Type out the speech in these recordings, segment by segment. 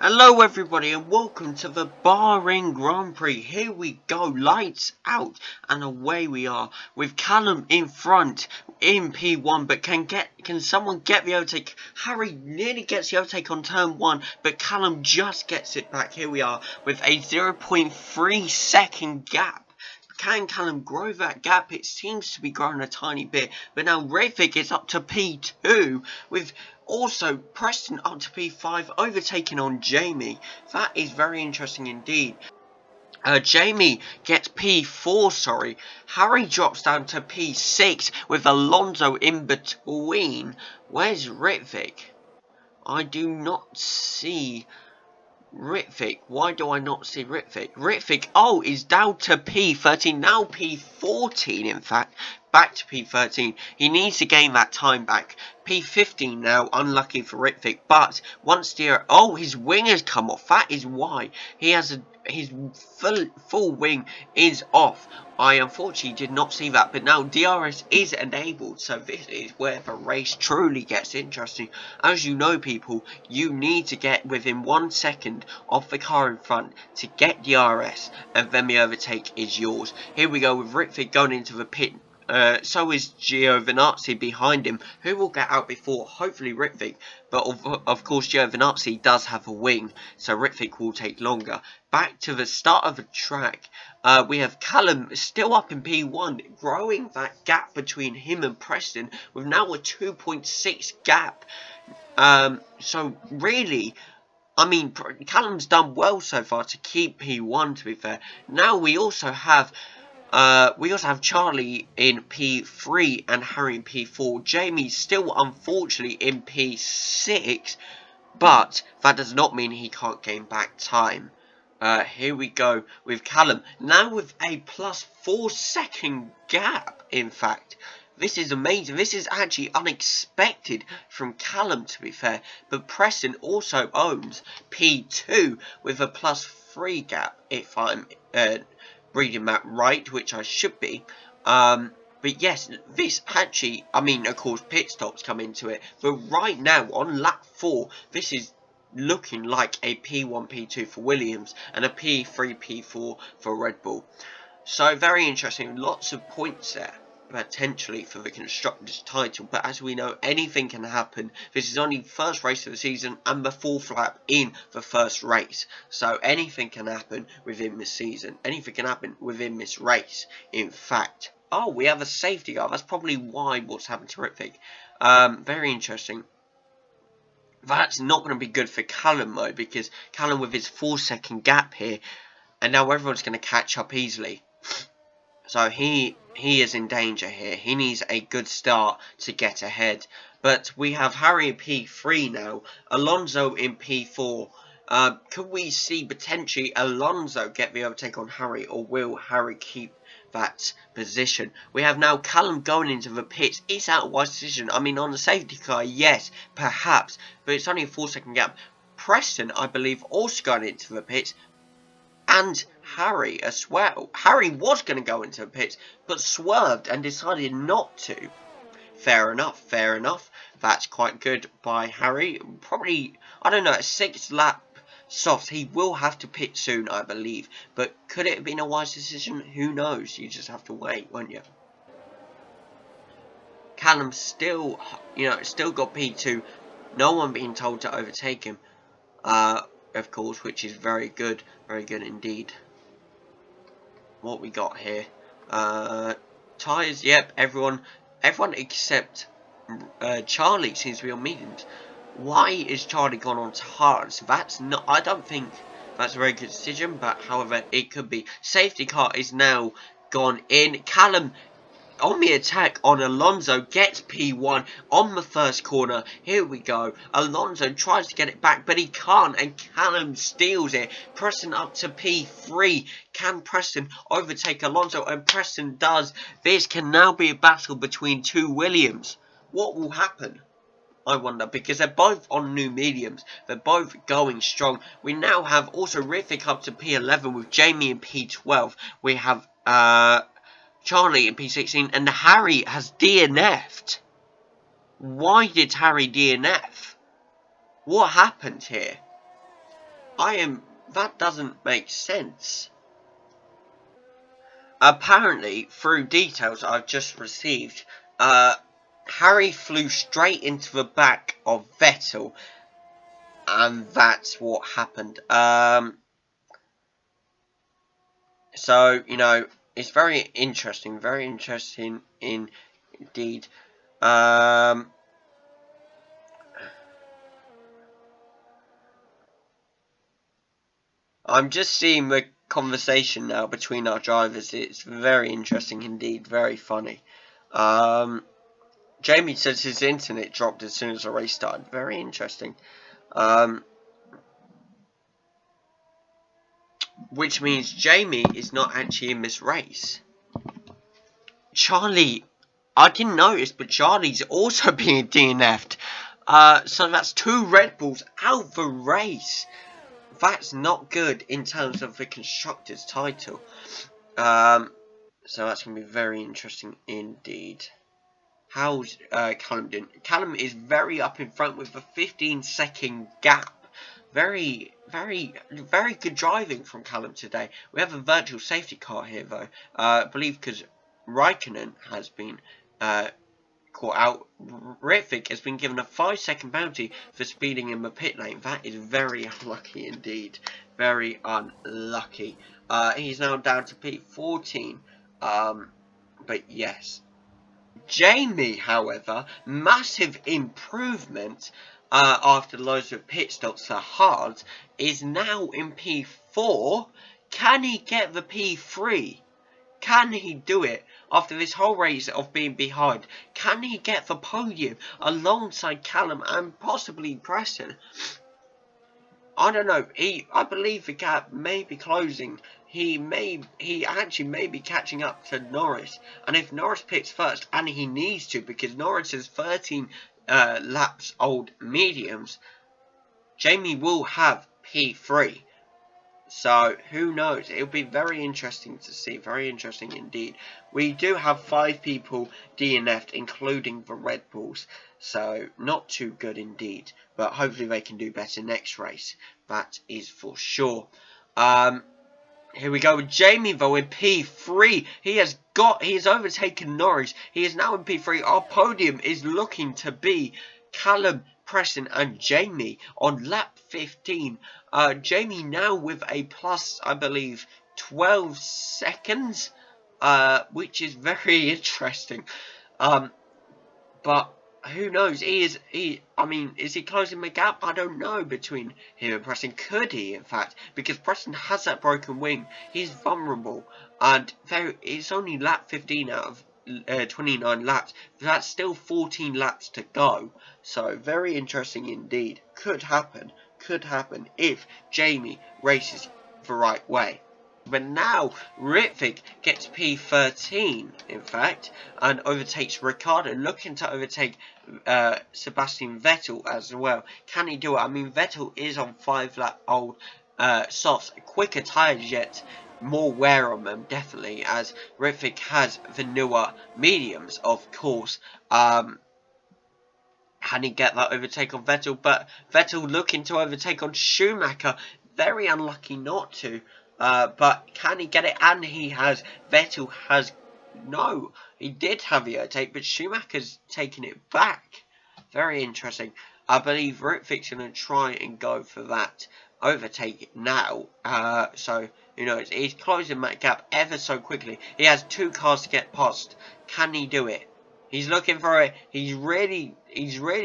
Hello everybody and welcome to the Bahrain Grand Prix. Here we go, lights out and away we are with Callum in front in P1, but can someone get the overtake? Harry nearly gets the overtake on turn 1, but Callum just gets it back. Here we are with a 0.3 second gap. Can Callum grow that gap? It seems to be growing a tiny bit, but now Rivik is up to P2 with also Preston up to P5, overtaking on Jamie. That is very interesting indeed. Jamie gets P4, sorry. Harry drops down to P6 with Alonso in between. Where's Rivik? I do not see Ritvik. Why do I not see Ritvik? Ritvik, oh, is down to P13, now P14 in fact, back to P13. He needs to gain that time back. P15 now, unlucky for Ritvik, but once his wing has come off, that is why. He has his full wing is off. I unfortunately did not see that, but now DRS is enabled, so this is where the race truly gets interesting. As you know, people, you need to get within 1 second of the car in front to get DRS, and then the overtake is yours. Here we go with Ritvik going into the pit. So is Giovinazzi behind him, who will get out before, hopefully Ritvik, but of course Giovinazzi does have a wing, so Ritvik will take longer. Back to the start of the track, we have Callum still up in P1, growing that gap between him and Preston, with now a 2.6 gap. So really, I mean, Callum's done well so far to keep P1, to be fair. Now we also have Charlie in P3 and Harry in P4. Jamie's still unfortunately in P6, but that does not mean he can't gain back time. Here we go with Callum, now with a +4 second gap, in fact. This is amazing. This is actually unexpected from Callum, to be fair. But Preston also owns P2 with a +3 gap, if I'm reading that right, which I should be. But yes, this actually, I mean, of course, pit stops come into it. But right now, on lap 4, this is looking like a P1, P2 for Williams and a P3, P4 for Red Bull. So very interesting. Lots of points there, potentially, for the Constructors' title. But as we know, anything can happen. This is only the first race of the season and the 4th lap in the first race. So anything can happen within this season. Anything can happen within this race, in fact. Oh, we have a safety car. That's probably why what's happened to Ritvik. Very interesting. That's not going to be good for Callum, though, because Callum with his 4 second gap here, and now everyone's going to catch up easily. So he is in danger here. He needs a good start to get ahead. But we have Harry in P3 now, Alonso in P4. Could we see potentially Alonso get the overtake on Harry, or will Harry keep that position? We have now Callum going into the pits. Is that a wise decision? I mean, on the safety car, yes, perhaps, but it's only a 4 second gap. Preston, I believe, also going into the pits, and Harry as well. Harry was going to go into the pits, but swerved and decided not to. Fair enough, fair enough. That's quite good by Harry. Probably, I don't know, a 6th lap soft. He will have to pit soon, I believe. But could it have been a wise decision? Who knows? You just have to wait, won't you? Callum still, still got P2. No one being told to overtake him. Of course, which is very good indeed. What we got here? Tyres, yep, everyone except Charlie seems to be on mediums. Why is Charlie gone on to hards? That's not, I don't think that's a very good decision, but however, it could be. Safety car is now gone in. Callum on the attack on Alonso, gets P1 on the first corner. Here we go. Alonso tries to get it back, but he can't, and Callum steals it. Preston up to P3. Can Preston overtake Alonso? And Preston does. This can now be a battle between two Williams. What will happen? I wonder, because they're both on new mediums. They're both going strong. We now have also Rivik up to P11 with Jamie in P12. We have Charlie in P16, and Harry has DNF'd. Why did Harry DNF? What happened here? That doesn't make sense. Apparently, through details I've just received, Harry flew straight into the back of Vettel, and that's what happened. So, it's very interesting indeed. I'm just seeing the conversation now between our drivers. It's very interesting indeed, very funny. Jamie says his internet dropped as soon as the race started. Very interesting. Which means Jamie is not actually in this race. Charlie, I didn't notice, but Charlie's also being DNF'd. So that's 2 Red Bulls out the race. That's not good in terms of the Constructors' title. So that's going to be very interesting indeed. How's Callum doing? Callum is very up in front with a 15-second gap. Very good driving from Callum today. We have a virtual safety car here, though. I believe because Raikkonen has been caught out. Ritvick has been given a 5-second penalty for speeding in the pit lane. That is very unlucky indeed. Very unlucky. He's now down to P14. But yes. Jamie, however, massive improvement after loads of pit stops are hard, is now in P4. Can he get the P3? Can he do it after this whole race of being behind? Can he get the podium alongside Callum and possibly Preston? I don't know. I believe the gap may be closing. He actually may be catching up to Norris. And if Norris pits first, and he needs to, because Norris is 13 laps old mediums, Jamie will have P3. So, who knows? It'll be very interesting to see. Very interesting indeed. We do have 5 people DNF'd, including the Red Bulls. So, not too good indeed. But hopefully they can do better next race. That is for sure. Here we go with Jamie, though, in P3. He has overtaken Norris. He is now in P3. Our podium is looking to be Callum, Preston and Jamie on lap 15. Jamie now with a plus, I believe, 12 seconds, which is very interesting. But who knows? Is he closing the gap? I don't know between him and Preston. Could he, in fact? Because Preston has that broken wing. He's vulnerable, and it's only lap 15 out of 29 laps. That's still 14 laps to go. So very interesting indeed. Could happen if Jamie races the right way. But now Ritvick gets P13, in fact, and overtakes Ricciardo, looking to overtake Sebastian Vettel as well. Can he do it? I mean, Vettel is on 5-lap-old softs, quicker tyres yet. More wear on them, definitely, as Ritvick has the newer mediums, of course. Can he get that overtake on Vettel? But Vettel looking to overtake on Schumacher. Very unlucky not to. But can he get it? And he did have the overtake, but Schumacher's taking it back. Very interesting. I believe Ritvick's going to try and go for that overtake now. So, he's closing that gap ever so quickly. He has 2 cars to get past. Can he do it? He's looking for it. He's really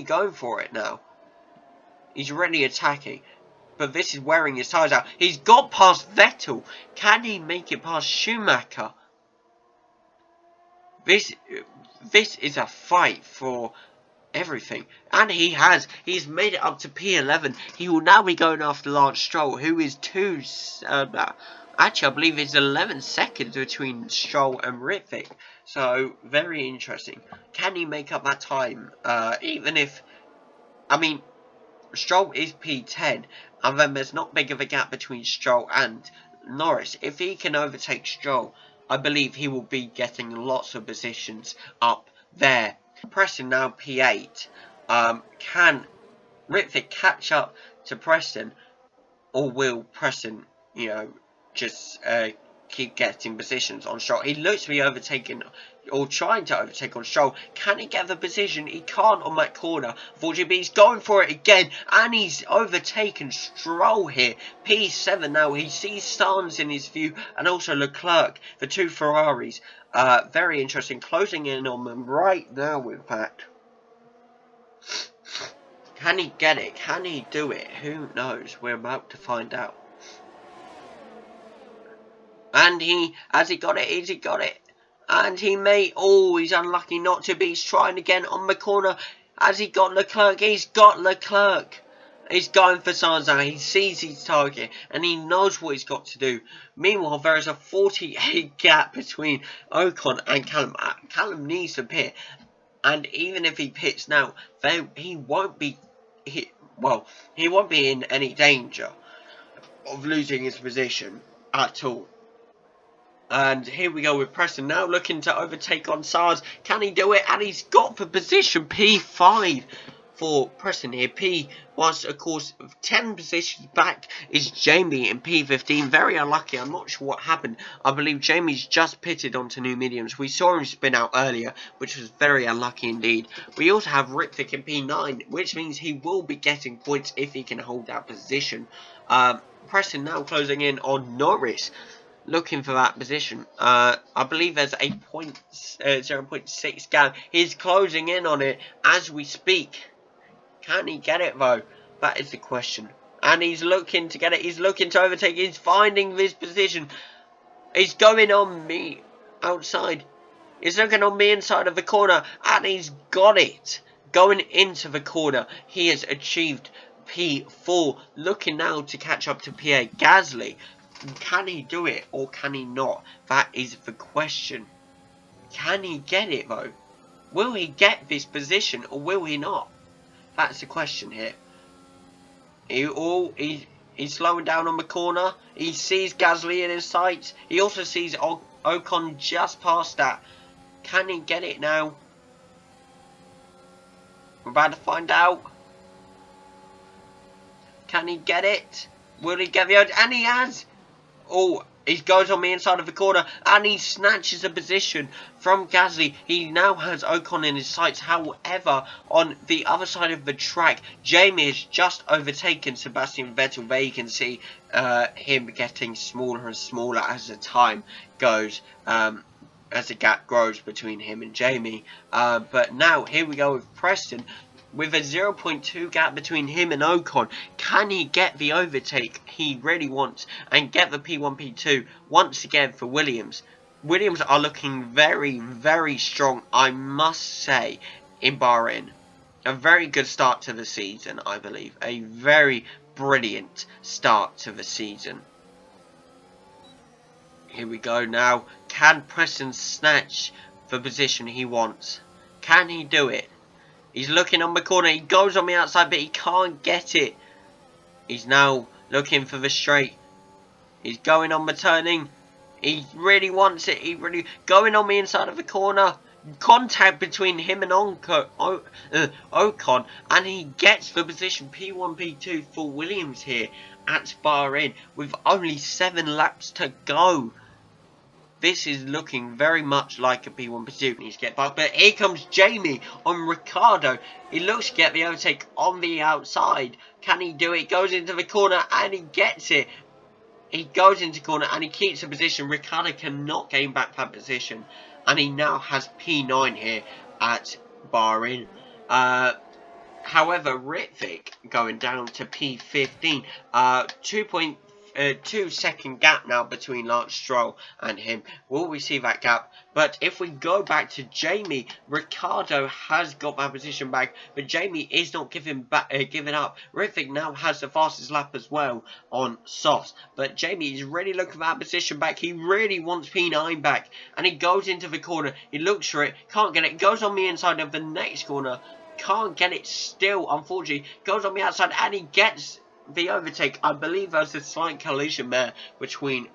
going for it now. He's really attacking. But this is wearing his tyres out. He's got past Vettel. Can he make it past Schumacher? This is a fight for everything. And he's made it up to P11. He will now be going after Lance Stroll, who is actually I believe it's 11 seconds between Stroll and Ritvick. So very interesting. Can he make up that time? Even if, Stroll is P10, and then there's not big of a gap between Stroll and Norris. If he can overtake Stroll, I believe he will be getting lots of positions up there. Preston now P8. Can Ritvick catch up to Preston? Or will Preston, just keep getting positions on Stroll? He looks to be overtaken or trying to overtake on Stroll. Can he get the position? He can't on that corner. Unfortunately, he's going for it again, and he's overtaken Stroll here. P7 now. He sees Sainz in his view, and also Leclerc, the two Ferraris. Very interesting. Closing in on them right now, in fact. Can he get it? Can he do it? Who knows? We're about to find out. And has he got it? Has he got it? And he may, he's unlucky not to be. He's trying again on the corner. Has he got Leclerc? He's got Leclerc. He's going for Sainz now. He sees his target and he knows what he's got to do. Meanwhile, there is a 48 gap between Ocon and Callum. Callum needs to pit. And even if he pits now, he won't be he won't be in any danger of losing his position at all. And here we go with Preston now looking to overtake on Sainz. Can he do it? And he's got the position. P5 for Preston here. P was, of course, 10 positions back is Jamie in P15. Very unlucky. I'm not sure what happened. I believe Jamie's just pitted onto new mediums. We saw him spin out earlier, which was very unlucky indeed. We also have Ritvick in P9, which means he will be getting points if he can hold that position. Preston now closing in on Norris, looking for that position. I believe there's a 0.6 gap. He's closing in on it as we speak. Can he get it though? That is the question. And he's looking to get it. He's looking to overtake. He's finding this position. He's going on me outside. He's looking on me inside of the corner. And he's got it. Going into the corner. He has achieved P4. Looking now to catch up to Pierre Gasly. Can he do it or can he not? That is the question. Can he get it though? Will he get this position or will he not? That's the question here. He's slowing down on the corner. He sees Gasly in his sights. He also sees Ocon just past that. Can he get it now? We're about to find out. Can he get it? Will he get the... And he has! He goes on the inside of the corner and he snatches a position from Gasly. He now has Ocon in his sights. However, on the other side of the track, Jamie has just overtaken Sebastian Vettel. There you can see him getting smaller and smaller as the time goes, as the gap grows between him and Jamie. But now, here we go with Preston. With a 0.2 gap between him and Ocon, can he get the overtake he really wants and get the P1, P2 once again for Williams? Williams are looking very, very strong, I must say, in Bahrain. A very good start to the season, I believe. A very brilliant start to the season. Here we go now. Can Preston snatch the position he wants? Can he do it? He's looking on the corner. He goes on the outside, but he can't get it. He's now looking for the straight. He's going on the turning. He really wants it. He really going on the inside of the corner. Contact between him and Ocon, and he gets the position P1, P2 for Williams here at Bahrain with only 7 laps to go. This is looking very much like a P1 pursuit. Needs to get back, but here comes Jamie on Ricciardo. He looks to get the overtake on the outside. Can he do it? Goes into the corner and he gets it. He goes into the corner and he keeps the position. Ricciardo cannot gain back that position, and he now has P9 here at Bahrain. However, Ritvick going down to P15. 2 second gap now between Lance Stroll and him. Will we see that gap? But if we go back to Jamie, Ricciardo has got that position back, but Jamie is not giving up. Ritvick now has the fastest lap as well on softs, but Jamie is really looking for that position back. He really wants P9 back, and he goes into the corner. He looks for it, can't get it, goes on the inside of the next corner, can't get it still, unfortunately, goes on the outside and he gets the overtake. I believe there's a slight collision there between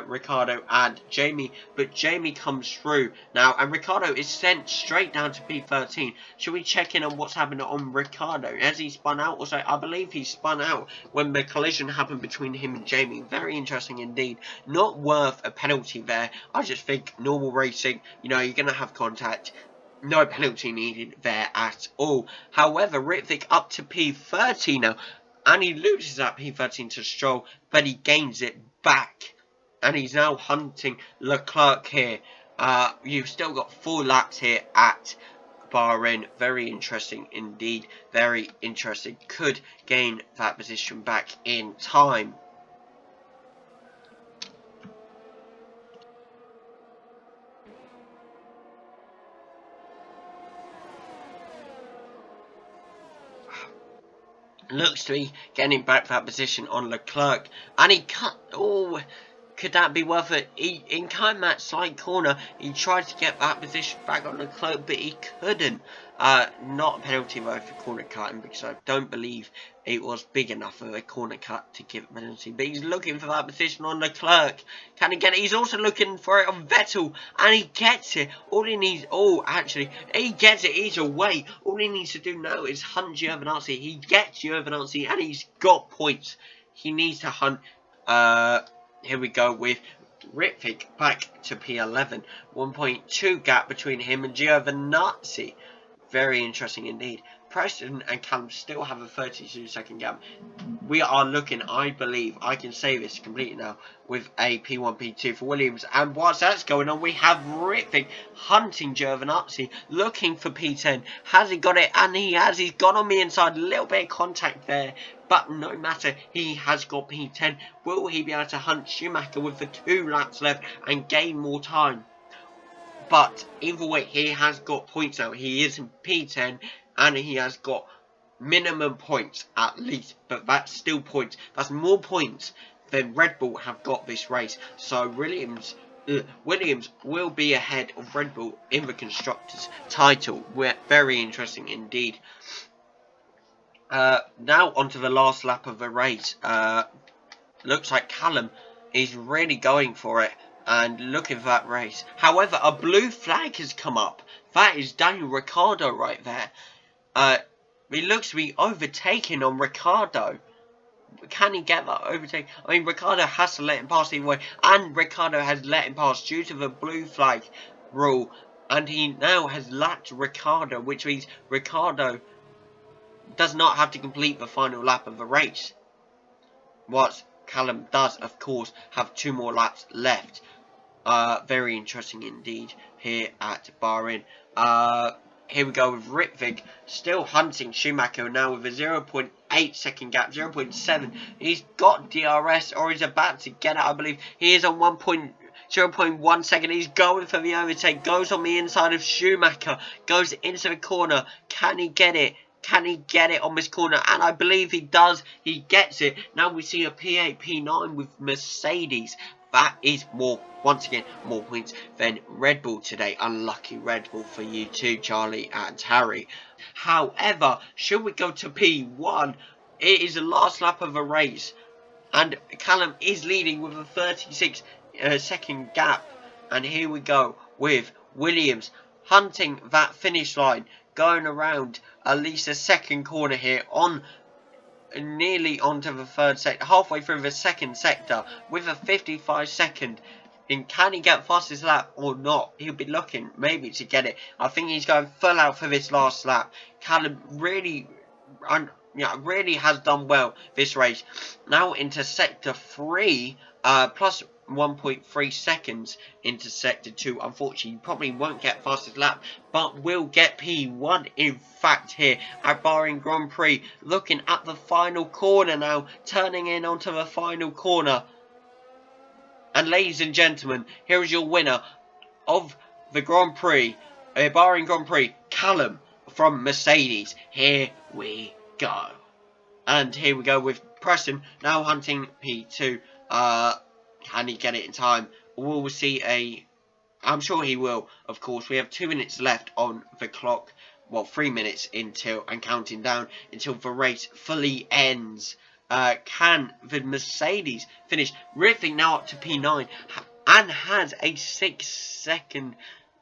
Ricciardo and Jamie, but Jamie comes through now, and Ricciardo is sent straight down to P13. Should we check in on what's happened on Ricciardo? Has he spun out? Also, I believe he spun out when the collision happened between him and Jamie. Very interesting indeed. Not worth a penalty there. I just think normal racing, you know, you're going to have contact. No penalty needed there at all. However, Ritvic up to P30 now. And he loses that P13 to Stroll, but he gains it back. And he's now hunting Leclerc here. You've still got 4 laps here at Bahrain. Very interesting indeed. Very interesting. Could gain that position back in time. Looks to be getting back that position on Leclerc, and he cut. Oh, could that be worth it? In kind of that slight corner, he tried to get that position back on Leclerc, but he couldn't. Not a penalty though for corner cutting, because I don't believe it was big enough of a corner cut to give a penalty. But he's looking for that position on Leclerc. Can he get it? He's also looking for it on Vettel, and he gets it. All he needs, actually, he gets it. He's away. All he needs to do now is hunt Giovinazzi. He gets Giovinazzi, and he's got points. He needs to hunt. Here we go with Ritvic back to P11. 1.2 gap between him and Giovinazzi. Very interesting indeed. Preston and Callum still have a 32-second gap. We are looking, I believe, I can say this completely now, with a P1, P2 for Williams. And whilst that's going on, we have Ritvic hunting Giovinazzi, looking for P10. Has he got it? And he has. He's got on the inside. A little bit of contact there. But no matter, he has got P10. Will he be able to hunt Schumacher with the 2 laps left and gain more time? But either way, he has got points now. He is in P10 and he has got minimum points at least. But that's still points. That's more points than Red Bull have got this race. So Williams will be ahead of Red Bull in the Constructors' title. Very interesting indeed. Now onto the last lap of the race. Looks like Callum is really going for it and looking for that race. However, a blue flag has come up. That is Daniel Ricciardo right there. He looks to be overtaking on Ricciardo. Can he get that overtake? I mean, Ricciardo has to let him pass either way, and Ricciardo has let him pass due to the blue flag rule, and he now has lapped Ricciardo, which means Ricciardo does not have to complete the final lap of the race. What Callum does, of course, have 2 more laps left. Very interesting indeed here at Bahrain. Here we go with Ritvic still hunting Schumacher now with a 0.8 second gap, 0.7. He's got DRS, or he's about to get it, I believe. He is on 0.1 second. He's going for the overtake. Goes on the inside of Schumacher. Goes into the corner. Can he get it? Can he get it on this corner? And I believe he does. He gets it. Now we see a P8, P9 with Mercedes. That is more, once again, more points than Red Bull today. Unlucky Red Bull for you too, Charlie and Harry. However, should we go to P1? It is the last lap of the race. And Callum is leading with a 36-second gap. And here we go with Williams hunting that finish line. Going around at least a second corner here on nearly onto the third sector, halfway through the second sector with a 55-second. And can he get fastest lap or not? He'll be looking maybe to get it. I think he's going full out for this last lap. Callum really has done well this race. Now into sector 3, plus 1.3 seconds into sector 2. Unfortunately, you probably won't get fastest lap, but will get P1 in fact here at Bahrain Grand Prix. Looking at the final corner now, turning in onto the final corner. And ladies and gentlemen, here is your winner of the Grand Prix, Bahrain Grand Prix, Callum from Mercedes. Here we go. And here we go with Preston now hunting P2. Can he get it in time? We'll see I'm sure he will, of course. We have 2 minutes left on the clock. Well, 3 minutes until, and counting down, until the race fully ends. Can the Mercedes finish? Riving now up to P9 and has a 6-second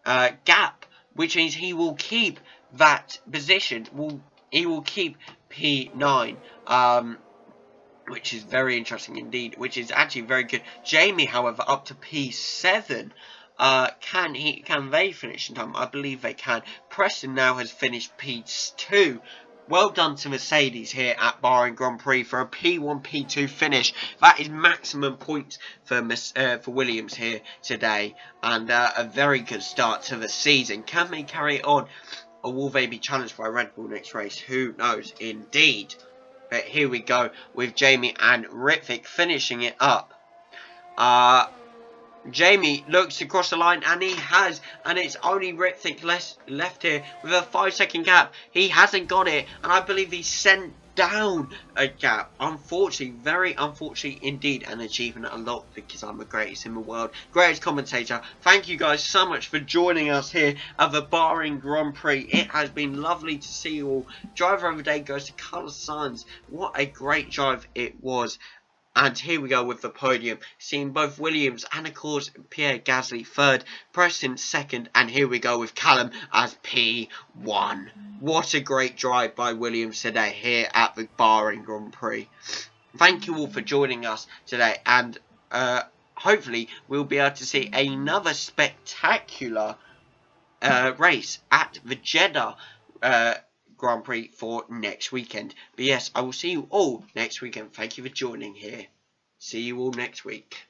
gap, which means he will keep that position. He will keep P9. Which is very interesting indeed, which is actually very good. Jamie, however, up to P7. Can they finish in time? I believe they can. Preston now has finished P2. Well done to Mercedes here at Bahrain Grand Prix for a P1, P2 finish. That is maximum points for Williams here today, and a very good start to the season. Can they carry it on, or will they be challenged by Red Bull next race? Who knows, indeed. But here we go with Jamie and Ritvic finishing it up. Jamie looks across the line, and he has, and it's only Ritvic left here with a 5-second gap. He hasn't got it, and I believe he sent down a gap. Unfortunately, very unfortunately indeed, an achievement a lot, because I'm the greatest in the world, greatest commentator. Thank you guys so much for joining us here at the Bahrain Grand Prix. It has been lovely to see you all. Driver of the day goes to Carlos Sainz. What a great drive it was. And here we go with the podium, seeing both Williams and, of course, Pierre Gasly third, Preston second, and here we go with Callum as P1. What a great drive by Williams today here at the Bahrain Grand Prix. Thank you all for joining us today, and hopefully we'll be able to see another spectacular race at the Jeddah Grand Prix for next weekend. But yes, I will see you all next weekend. Thank you for joining here. See you all next week.